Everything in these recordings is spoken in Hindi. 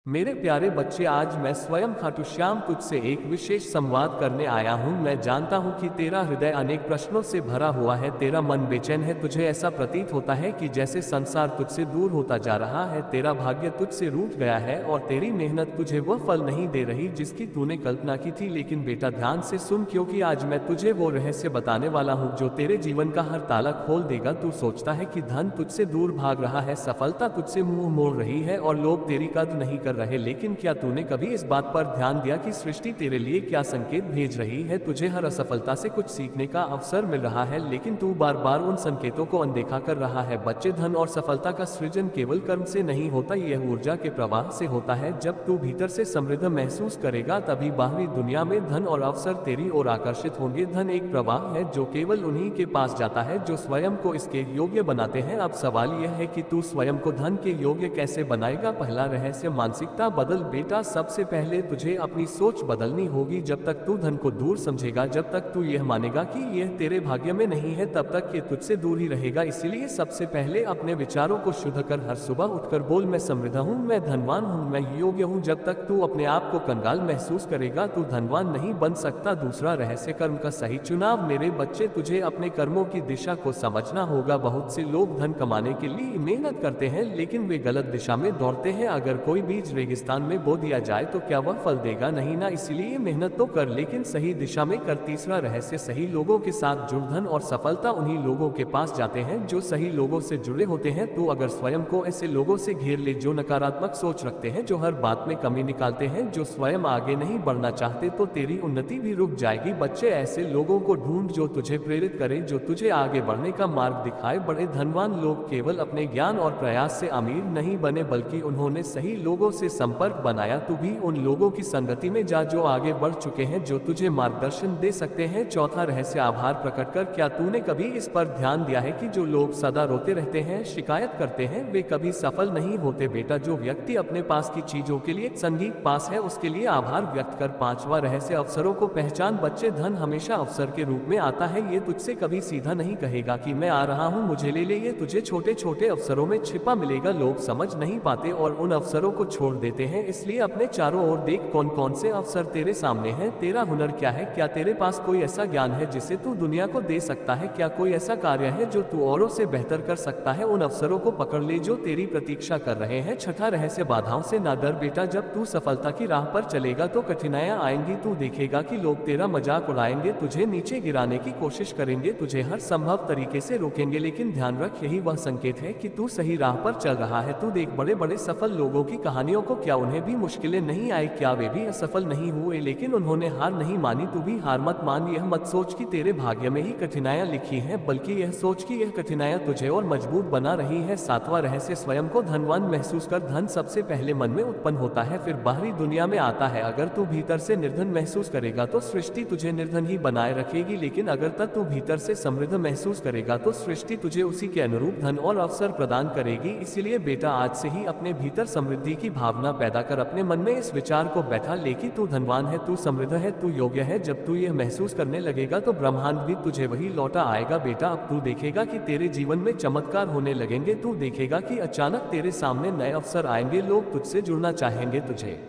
मेरे प्यारे बच्चे, आज मैं स्वयं खाटू श्याम तुझसे एक विशेष संवाद करने आया हूँ। मैं जानता हूँ कि तेरा हृदय अनेक प्रश्नों से भरा हुआ है, तेरा मन बेचैन है, तुझे ऐसा प्रतीत होता है कि जैसे संसार तुझसे दूर होता जा रहा है, तेरा भाग्य तुझसे रूठ गया है और तेरी मेहनत तुझे वह फल नहीं दे रही जिसकी तूने कल्पना की थी। लेकिन बेटा, ध्यान से सुन, क्योंकि आज मैं तुझे वो रहस्य बताने वाला हूँ जो तेरे जीवन का हर ताला खोल देगा। तू सोचता है कि धन तुझसे दूर भाग रहा है, सफलता तुझसे मुंह मोड़ रही है और लोग तेरी कद्र नहीं कर रहे, लेकिन क्या तूने कभी इस बात पर ध्यान दिया कि सृष्टि तेरे लिए क्या संकेत भेज रही है? तुझे हर असफलता से कुछ सीखने का अवसर मिल रहा है, लेकिन तू बार बार उन संकेतों को अनदेखा कर रहा है। बच्चे, धन और सफलता का सृजन केवल कर्म से नहीं होता, यह ऊर्जा के प्रवाह से होता है। जब तू भीतर से समृद्ध महसूस करेगा, तभी बाहरी दुनिया में धन और अवसर तेरी ओर आकर्षित होंगे। धन एक प्रवाह है जो केवल उन्हीं के पास जाता है जो स्वयं को इसके योग्य बनाते हैं। अब सवाल यह है कि तू स्वयं को धन के योग्य कैसे बनाएगा? पहला रहस्य, मानसिकता बदल। बेटा, सबसे पहले तुझे अपनी सोच बदलनी होगी। जब तक तू धन को दूर समझेगा, जब तक तू यह मानेगा कि यह तेरे भाग्य में नहीं है, तब तक ये तुझसे दूर ही रहेगा। इसीलिए सबसे पहले अपने विचारों को शुद्ध कर। हर सुबह उठकर बोल, मैं समृद्ध हूँ, मैं धनवान हूँ, मैं योग्य हूँ। जब तक तू अपने आप को कंगाल महसूस करेगा, तू धनवान नहीं बन सकता। दूसरा रहस्य, कर्म का सही चुनाव। मेरे बच्चे, तुझे अपने कर्मों की दिशा को समझना होगा। बहुत से लोग धन कमाने के लिए मेहनत करते हैं, लेकिन वे गलत दिशा में दौड़ते हैं। अगर कोई बीज रेगिस्तान में बो दिया जाए तो क्या वह फल देगा? नहीं ना। इसीलिए मेहनत तो कर, लेकिन सही दिशा में कर। तीसरा रहस्य, सही लोगों के साथ जुड़। धन और सफलता उन्हीं लोगों के पास जाते हैं जो सही लोगों से जुड़े होते हैं। तो अगर स्वयं को ऐसे लोगों से घेर ले जो नकारात्मक सोच रखते हैं, जो हर बात में कमी निकालते हैं, जो स्वयं आगे नहीं बढ़ना चाहते, तो तेरी उन्नति भी रुक जाएगी। बच्चे, ऐसे लोगों को ढूंढ जो तुझे प्रेरित करे, जो तुझे आगे बढ़ने का मार्ग दिखाए। बड़े धनवान लोग केवल अपने ज्ञान और प्रयास से अमीर नहीं बने, बल्कि उन्होंने सही लोगों से संपर्क बनाया। तू भी उन लोगों की संगति में जा जो आगे बढ़ चुके हैं, जो तुझे मार्गदर्शन दे सकते हैं। चौथा रहस्य, आभार प्रकट कर। क्या तूने कभी इस पर ध्यान दिया है कि जो लोग सदा रोते रहते हैं, शिकायत करते हैं, वे कभी सफल नहीं होते? बेटा, जो व्यक्ति अपने पास की चीजों के लिए संगीत पास है, उसके लिए आभार व्यक्त कर। पांचवा रहस्य, अवसरों को पहचान। बच्चे, धन हमेशा अवसर के रूप में आता है। ये तुझसे कभी सीधा नहीं कहेगा कि मैं आ रहा हूँ, मुझे ले ले। ये तुझे छोटे छोटे अवसरों में छिपा मिलेगा। लोग समझ नहीं पाते और उन अवसरों को छोड़ देते हैं। इसलिए अपने चारों ओर देख, कौन कौन से अवसर तेरे सामने हैं। तेरा हुनर क्या है? क्या तेरे पास कोई ऐसा ज्ञान है जिसे तू दुनिया को दे सकता है? क्या कोई ऐसा कार्य है जो तू औरों से बेहतर कर सकता है? उन अवसरों को पकड़ ले जो तेरी प्रतीक्षा कर रहे हैं। छठा रहस्य, बाधाओं से ना डर। बेटा, जब तू सफलता की राह पर चलेगा तो कठिनाइयां आएंगी। तू देखेगा कि लोग तेरा मजाक उड़ाएंगे, तुझे नीचे गिराने की कोशिश करेंगे, तुझे हर संभव तरीके से रोकेंगे, लेकिन ध्यान रख, यही वह संकेत है कि तू सही राह पर चल रहा है। तू देख बड़े बड़े सफल लोगों की कहानियों को, क्या उन्हें भी मुश्किलें नहीं आई? क्या वे भी असफल नहीं हुए? लेकिन उन्होंने हार नहीं मानी। तू भी हार मत मान। यह मत सोच कि तेरे भाग्य में ही कठिनाइयां लिखी हैं, बल्कि यह सोच कि यह कठिनाइयां तुझे और मजबूत बना रही है। सातवां रहस्य, स्वयं को धनवान महसूस कर। धन सबसे पहले मन में उत्पन्न होता है, फिर बाहरी दुनिया में आता है। अगर तू भीतर से निर्धन महसूस करेगा तो सृष्टि तुझे निर्धन ही बनाए रखेगी, लेकिन अगर तक तू भीतर से समृद्ध महसूस करेगा तो सृष्टि तुझे उसी के अनुरूप धन और अवसर प्रदान करेगी। इसीलिए बेटा, आज से ही अपने भीतर समृद्धि की भावना पैदा कर। अपने मन में इस विचार को बैठा ले कि तू धनवान है, तू समृद्ध है, तू योग्य है। जब तू यह महसूस करने लगेगा तो ब्रह्मांड भी तुझे वही लौटा आएगा। बेटा, अब तू देखेगा कि तेरे जीवन में चमत्कार होने लगेंगे। तू देखेगा कि अचानक तेरे सामने नए अवसर आएंगे, लोग तुझसे जुड़ना चाहेंगे, तुझे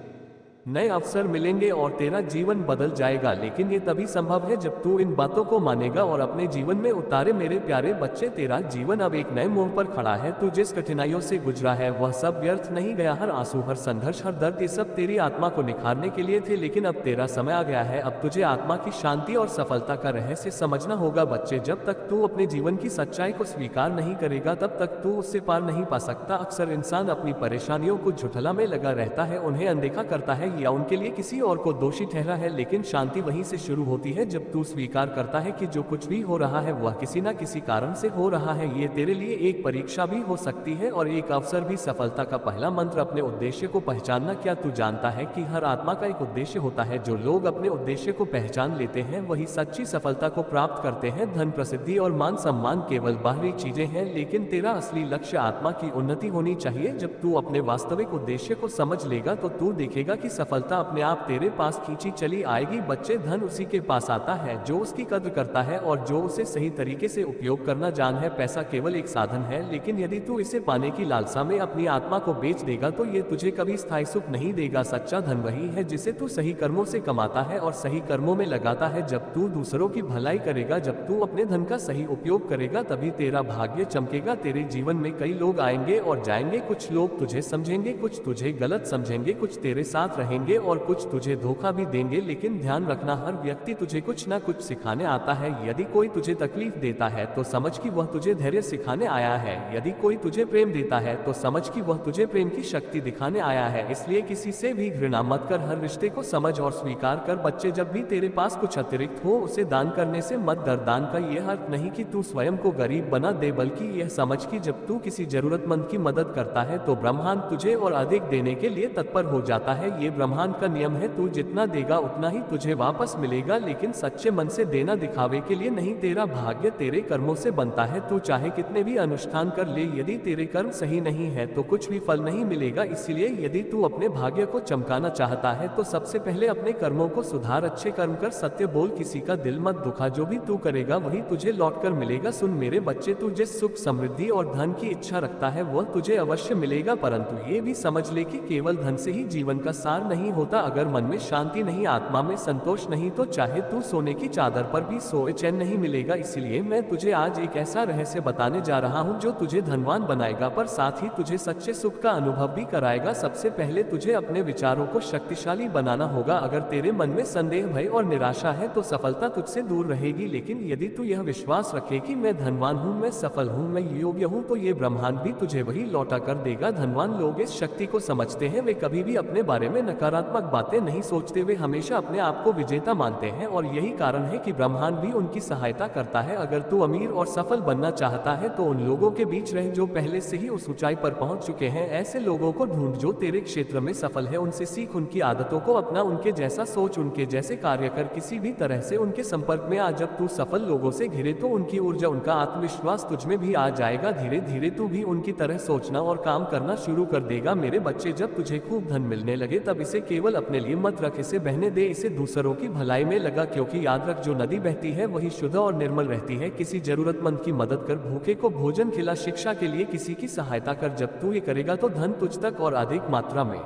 नए अवसर मिलेंगे और तेरा जीवन बदल जाएगा। लेकिन ये तभी संभव है जब तू इन बातों को मानेगा और अपने जीवन में उतारे। मेरे प्यारे बच्चे, तेरा जीवन अब एक नए मोड़ पर खड़ा है। तू जिस कठिनाइयों से गुजरा है वह सब व्यर्थ नहीं गया। हर आंसू, हर संघर्ष, हर दर्द, ये सब तेरी आत्मा को निखारने के लिए थे। लेकिन अब तेरा समय आ गया है। अब तुझे आत्मा की शांति और सफलता का रहस्य समझना होगा। बच्चे, जब तक तू अपने जीवन की सच्चाई को स्वीकार नहीं करेगा, तब तक तू उससे पार नहीं पा सकता। अक्सर इंसान अपनी परेशानियों को झुठला में लगा रहता है, उन्हें अनदेखा करता है या उनके लिए किसी और को दोषी ठहरा है, लेकिन शांति वहीं से शुरू होती है जब तू स्वीकार करता है कि जो कुछ भी हो रहा है वह किसी न किसी कारण से हो रहा है। ये तेरे लिए एक परीक्षा भी हो सकती है और एक अवसर भी। सफलता का पहला मंत्र, अपने उद्देश्य को पहचानना। क्या तू जानता है कि हर आत्मा का एक उद्देश्य होता है? जो लोग अपने उद्देश्य को पहचान लेते हैं वही सच्ची सफलता को प्राप्त करते हैं। धन, प्रसिद्धि और मान सम्मान केवल बाहरी चीजें हैं, लेकिन तेरा असली लक्ष्य आत्मा की उन्नति होनी चाहिए। जब तू अपने वास्तविक उद्देश्य को समझ लेगा तो तू देखेगा कि सफलता अपने आप तेरे पास खींची चली आएगी। बच्चे, धन उसी के पास आता है जो उसकी कद्र करता है और जो उसे सही तरीके से उपयोग करना जान है। पैसा केवल एक साधन है, लेकिन यदि तू इसे पाने की लालसा में अपनी आत्मा को बेच देगा तो ये तुझे कभी स्थायी सुख नहीं देगा। सच्चा धन वही है जिसे तू सही कर्मों से कमाता है और सही कर्मों में लगाता है। जब तू दूसरों की भलाई करेगा, जब तू अपने धन का सही उपयोग करेगा, तभी तेरा भाग्य चमकेगा। तेरे जीवन में कई लोग आएंगे और जाएंगे, कुछ लोग तुझे समझेंगे, कुछ तुझे गलत समझेंगे, कुछ तेरे साथ रहेंगे और कुछ तुझे धोखा भी देंगे। लेकिन ध्यान रखना, हर व्यक्ति तुझे कुछ ना कुछ सिखाने आता है। यदि कोई तुझे तकलीफ देता है तो समझ कि वह तुझे धैर्य सिखाने आया है। यदि कोई तुझे प्रेम देता है तो समझ कि वह तुझे प्रेम की शक्ति दिखाने आया है। इसलिए किसी से भी घृणा मत कर, हर रिश्ते को समझ और स्वीकार कर। बच्चे, जब भी तेरे पास कुछ अतिरिक्त हो उसे दान करने से मत डर। दान का यह अर्थ नहीं कि तू स्वयं को गरीब बना दे, बल्कि यह समझ कि जब तू किसी जरूरतमंद की मदद करता है तो ब्रह्मांड तुझे और अधिक देने के लिए तत्पर हो जाता है। ये ब्रह्मांड का नियम है, तू जितना देगा उतना ही तुझे वापस मिलेगा, लेकिन सच्चे मन से देना दिखावे के लिए नहीं। तेरा भाग्य तेरे कर्मों से बनता है। तू चाहे कितने भी अनुष्ठान कर ले, यदि तेरे कर्म सही नहीं है तो कुछ भी फल नहीं मिलेगा। इसलिए यदि तू अपने भाग्य को चमकाना चाहता है तो सबसे पहले अपने कर्मों को सुधार, अच्छे कर्म कर, सत्य बोल, किसी का दिल मत दुखा। जो भी तू करेगा वही तुझे लौटकर मिलेगा। सुन मेरे बच्चे, तू जिस सुख, समृद्धि और धन की इच्छा रखता है वह तुझे अवश्य मिलेगा, परंतु ये भी समझ ले कि केवल धन से ही जीवन का सार नहीं होता। अगर मन में शांति नहीं, आत्मा में संतोष नहीं, तो चाहे तू सोने की चादर पर भी सोए चैन नहीं मिलेगा। इसलिए मैं तुझे आज एक ऐसा रहस्य बताने जा रहा हूँ जो तुझे धनवान बनाएगा, पर साथ ही तुझे सच्चे सुख का अनुभव भी कराएगा। सबसे पहले तुझे अपने विचारों को शक्तिशाली बनाना होगा। अगर तेरे मन में संदेह, भय और निराशा है तो सफलता तुझसे दूर रहेगी। लेकिन यदि तू यह विश्वास रखे कि मैं धनवान हूँ, मैं सफल हूँ, मैं योग्य हूँ, तो ये ब्रह्मांड भी तुझे वही लौटा कर देगा। धनवान लोग इस शक्ति को समझते हैं। वे कभी भी अपने बारे में नकारात्मक बातें नहीं सोचते, वे हमेशा अपने आप को विजेता मानते हैं और यही कारण है कि ब्रह्मांड भी उनकी सहायता करता है। अगर तू अमीर और सफल बनना चाहता है तो उन लोगों के बीच रह जो पहले से ही उस ऊंचाई पर पहुंच चुके हैं। ऐसे लोगों को ढूंढ जो तेरे क्षेत्र में सफल है, उनसे सीख, उनकी आदतों को अपना, उनके जैसा सोच, उनके जैसे कार्य कर। किसी भी तरह से उनके संपर्क में आ। जब तू सफल लोगों से घिरे तो उनकी ऊर्जा, उनका आत्मविश्वास तुझ में भी आ जाएगा। धीरे धीरे तू भी उनकी तरह सोचना और काम करना शुरू कर देगा। मेरे बच्चे, जब तुझे खूब धन मिलने लगे तब इसे केवल अपने लिए मत रख, इसे बहने दे, इसे दूसरों की भलाई में लगा। क्योंकि याद रख, जो नदी बहती है वही शुद्ध और निर्मल रहती है। किसी जरूरतमंद की मदद कर, भूखे को भोजन खिला, शिक्षा के लिए किसी की सहायता कर। जब तू ये करेगा तो धन तुझ तक और अधिक मात्रा में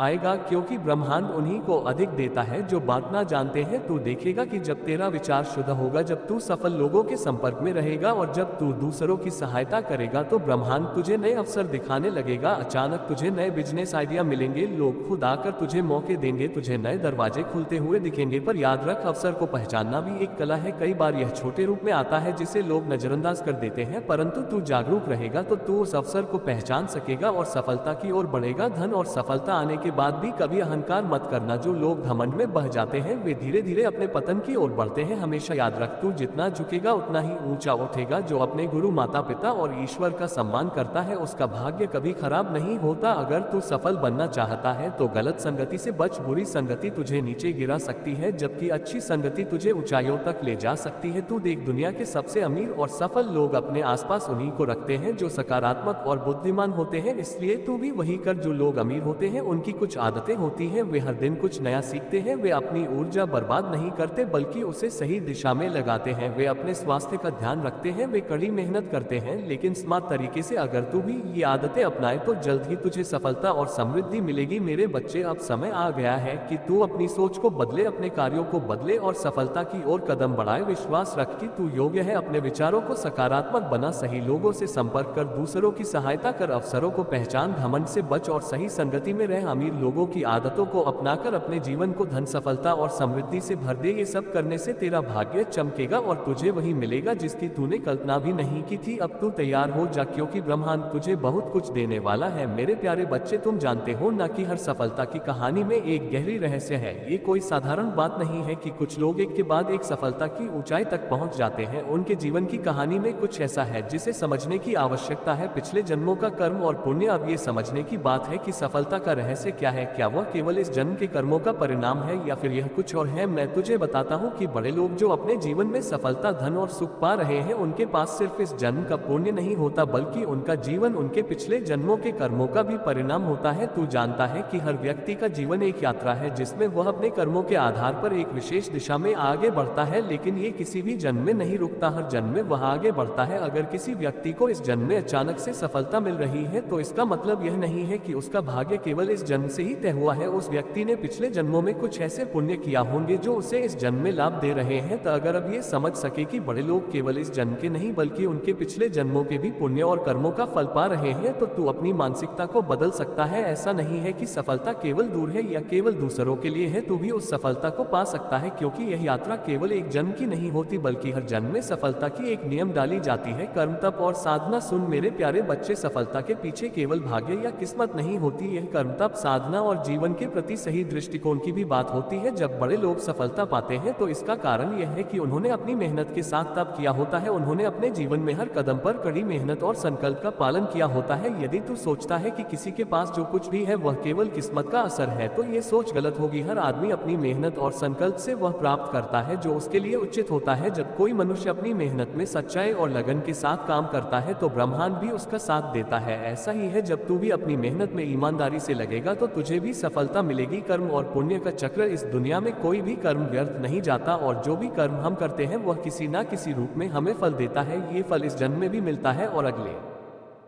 आएगा, क्योंकि ब्रह्मांड उन्हीं को अधिक देता है जो बांटना जानते हैं। तू देखेगा कि जब तेरा विचार शुद्ध होगा, जब तू सफल लोगों के संपर्क में रहेगा और जब तू दूसरों की सहायता करेगा तो ब्रह्मांड तुझे नए अवसर दिखाने लगेगा। अचानक तुझे नए बिजनेस आइडिया मिलेंगे, लोग खुद आकर तुझे मौके देंगे, तुझे नए दरवाजे खुलते हुए दिखेंगे। पर याद रख, अवसर को पहचानना भी एक कला है। कई बार यह छोटे रूप में आता है जिसे लोग नजरअंदाज कर देते हैं, परंतु तू जागरूक रहेगा तो तू उस अवसर को पहचान सकेगा और सफलता की ओर बढ़ेगा। धन और सफलता आने के बाद भी कभी अहंकार मत करना। जो लोग घमंड में बह जाते हैं वे धीरे धीरे अपने पतन की ओर बढ़ते हैं। हमेशा याद रख, तू जितना झुकेगा उतना ही ऊंचा उठेगा। जो अपने गुरु, माता पिता और ईश्वर का सम्मान करता है उसका भाग्य कभी खराब नहीं होता। अगर तू सफल बनना चाहता है तो गलत संगति से बच। बुरी संगति तुझे नीचे गिरा सकती है, जबकि अच्छी संगति तुझे ऊंचाइयों तक ले जा सकती है। तू देख, दुनिया के सबसे अमीर और सफल लोग अपने आसपास उन्हीं को रखते हैं जो सकारात्मक और बुद्धिमान होते हैं। इसलिए तू भी वही कर। जो लोग अमीर होते हैं उनकी कुछ आदतें होती हैं, वे हर दिन कुछ नया सीखते हैं। वे अपनी ऊर्जा बर्बाद नहीं करते बल्कि उसे सही दिशा में लगाते हैं। वे अपने स्वास्थ्य का ध्यान रखते हैं, वे कड़ी मेहनत करते हैं लेकिन स्मार्ट तरीके से। अगर तू भी ये आदतें अपनाए तो जल्द ही तुझे सफलता और समृद्धि मिलेगी। मेरे बच्चे, अब समय आ गया है कि तू अपनी सोच को बदले, अपने कार्यों को बदले और सफलता की ओर कदम बढ़ाए। विश्वास रख कि तू योग्य है। अपने विचारों को सकारात्मक बना, सही लोगों से संपर्क कर, दूसरों की सहायता कर, अवसरों को पहचान, घमंड से बच और सही संगति में रह। अमीर लोगों की आदतों को अपनाकर अपने जीवन को धन, सफलता और समृद्धि से भर दे। ये सब करने से तेरा भाग्य चमकेगा और तुझे वही मिलेगा जिसकी तूने कल्पना भी नहीं की थी। अब तू तैयार हो जा, क्योंकि ब्रह्मांड तुझे बहुत कुछ देने वाला है। मेरे प्यारे बच्चे, तुम जानते हो ना कि हर सफलता की कहानी में एक गहरी रहस्य है। ये कोई साधारण बात नहीं है कि कुछ लोग एक के बाद एक सफलता की ऊंचाई तक पहुंच जाते हैं। उनके जीवन की कहानी में कुछ ऐसा है जिसे समझने की आवश्यकता है, पिछले जन्मों का कर्म और पुण्य। अब ये समझने की बात है कि सफलता का रहस्य क्या है? क्या वह केवल इस जन्म के कर्मों का परिणाम है या फिर यह कुछ और है? मैं तुझे बताता हूँ कि बड़े लोग जो अपने जीवन में सफलता, धन और सुख पा रहे हैं, उनके पास सिर्फ इस जन्म का पुण्य नहीं होता, बल्कि उनका जीवन उनके पिछले जन्मों के कर्मों का भी परिणाम होता है। तू जानता है कि हर व्यक्ति का जीवन एक यात्रा है जिसमें वह अपने कर्मों के आधार पर एक विशेष दिशा में आगे बढ़ता है, लेकिन ये किसी भी जन्म में नहीं रुकता, हर जन्म में वह आगे बढ़ता है। अगर किसी व्यक्ति को इस जन्म में अचानक से सफलता मिल रही है तो इसका मतलब यह नहीं है कि उसका भाग्य केवल इस जन्म से ही तय हुआ है। उस व्यक्ति ने पिछले जन्मों में कुछ ऐसे पुण्य किया होंगे जो उसे इस जन्म में लाभ दे रहे हैं। तो अगर अब ये समझ सके कि बड़े लोग केवल इस जन्म के नहीं बल्कि उनके पिछले जन्मों के भी पुण्य और कर्मों का फल पा रहे हैं, तो तू अपनी मानसिकता को बदल सकता है। ऐसा नहीं है कि सफलता केवल दूर है या केवल दूसरों के लिए है, तू भी उस सफलता को पा सकता है, क्योंकि यह यात्रा केवल एक जन्म की नहीं होती बल्कि हर जन्म में सफलता की एक नियम डाली जाती है। कर्म, तप और साधना। सुन मेरे प्यारे बच्चे, सफलता के पीछे केवल भाग्य या किस्मत नहीं होती, यह कर्म, तप, साधना और जीवन के प्रति सही दृष्टिकोण की भी बात होती है। जब बड़े लोग सफलता पाते हैं तो इसका कारण यह है कि उन्होंने अपनी मेहनत के साथ तप किया होता है, उन्होंने अपने जीवन में हर कदम पर कड़ी मेहनत और संकल्प का पालन किया होता है। यदि तू सोचता है कि किसी के पास जो कुछ भी है वह केवल किस्मत का असर है, तो ये सोच गलत होगी। हर आदमी अपनी मेहनत और संकल्प से वह प्राप्त करता है जो उसके लिए उचित होता है। जब कोई मनुष्य अपनी मेहनत में सच्चाई और लगन के साथ काम करता है तो ब्रह्मांड भी उसका साथ देता है। ऐसा ही है, जब तू भी अपनी मेहनत में ईमानदारी से लगेगा तो तुझे भी सफलता मिलेगी। कर्म और पुण्य का चक्र। इस दुनिया में कोई भी कर्म व्यर्थ नहीं जाता और जो भी कर्म हम करते हैं वह किसी ना किसी रूप में हमें फल देता है। ये फल इस जन्म में भी मिलता है और अगले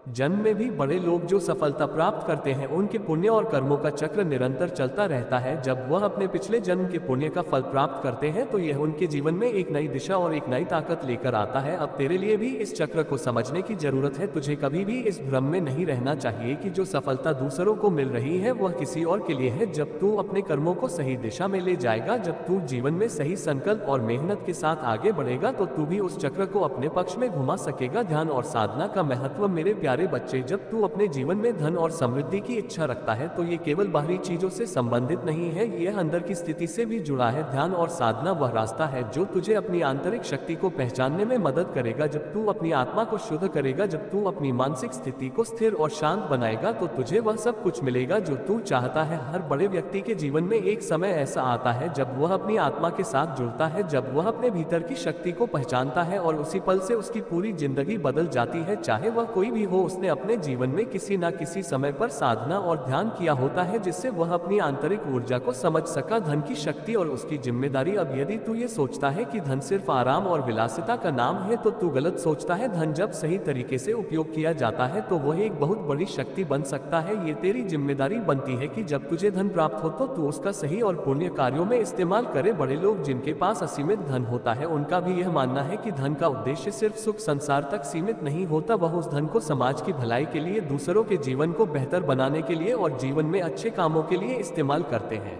जन्म में भी। बड़े लोग जो सफलता प्राप्त करते हैं उनके पुण्य और कर्मों का चक्र निरंतर चलता रहता है। जब वह अपने पिछले जन्म के पुण्य का फल प्राप्त करते हैं तो यह उनके जीवन में एक नई दिशा और एक नई ताकत लेकर आता है। अब तेरे लिए भी इस चक्र को समझने की जरूरत है। तुझे कभी भी इस भ्रम में नहीं रहना चाहिए कि जो सफलता दूसरों को मिल रही है वह किसी और के लिए है। जब तू अपने कर्मों को सही दिशा में ले जाएगा, जब तू जीवन में सही संकल्प और मेहनत के साथ आगे बढ़ेगा, तो तू भी उस चक्र को अपने पक्ष में घुमा सकेगा। ध्यान और साधना का महत्व। मेरे प्यारे बच्चे, जब तू अपने जीवन में धन और समृद्धि की इच्छा रखता है तो ये केवल बाहरी चीजों से संबंधित नहीं है, यह अंदर की स्थिति से भी जुड़ा है। ध्यान और साधना वह रास्ता है जो तुझे अपनी आंतरिक शक्ति को पहचानने में मदद करेगा। जब तू अपनी आत्मा को शुद्ध करेगा, जब तू अपनी मानसिक स्थिति को स्थिर और शांत बनाएगा, तो तुझे वह सब कुछ मिलेगा जो तू चाहता है। हर बड़े व्यक्ति के जीवन में एक समय ऐसा आता है जब वह अपनी आत्मा के साथ जुड़ता है, जब वह अपने भीतर की शक्ति को पहचानता है और उसी पल से उसकी पूरी जिंदगी बदल जाती है। चाहे वह कोई भी हो, उसने अपने जीवन में किसी न किसी समय पर साधना और ध्यान किया होता है जिससे वह अपनी आंतरिक ऊर्जा को समझ सका। धन की शक्ति और उसकी जिम्मेदारी। अब यदि तू ये सोचता है कि धन सिर्फ आराम और विलासिता का नाम है तो तू गलत सोचता है। धन जब सही तरीके से उपयोग किया जाता है तो वह एक बहुत बड़ी शक्ति बन सकता है। ये तेरी जिम्मेदारी बनती है कि जब तुझे धन प्राप्त हो तो तू उसका सही और पुण्य कार्यों में इस्तेमाल करे। बड़े लोग जिनके पास असीमित धन होता है उनका भी यह मानना है कि धन का उद्देश्य सिर्फ सुख संसार तक सीमित नहीं होता, वह उस धन को समाज की भलाई के लिए, दूसरों के जीवन को बेहतर बनाने के लिए और जीवन में अच्छे कामों के लिए इस्तेमाल करते हैं।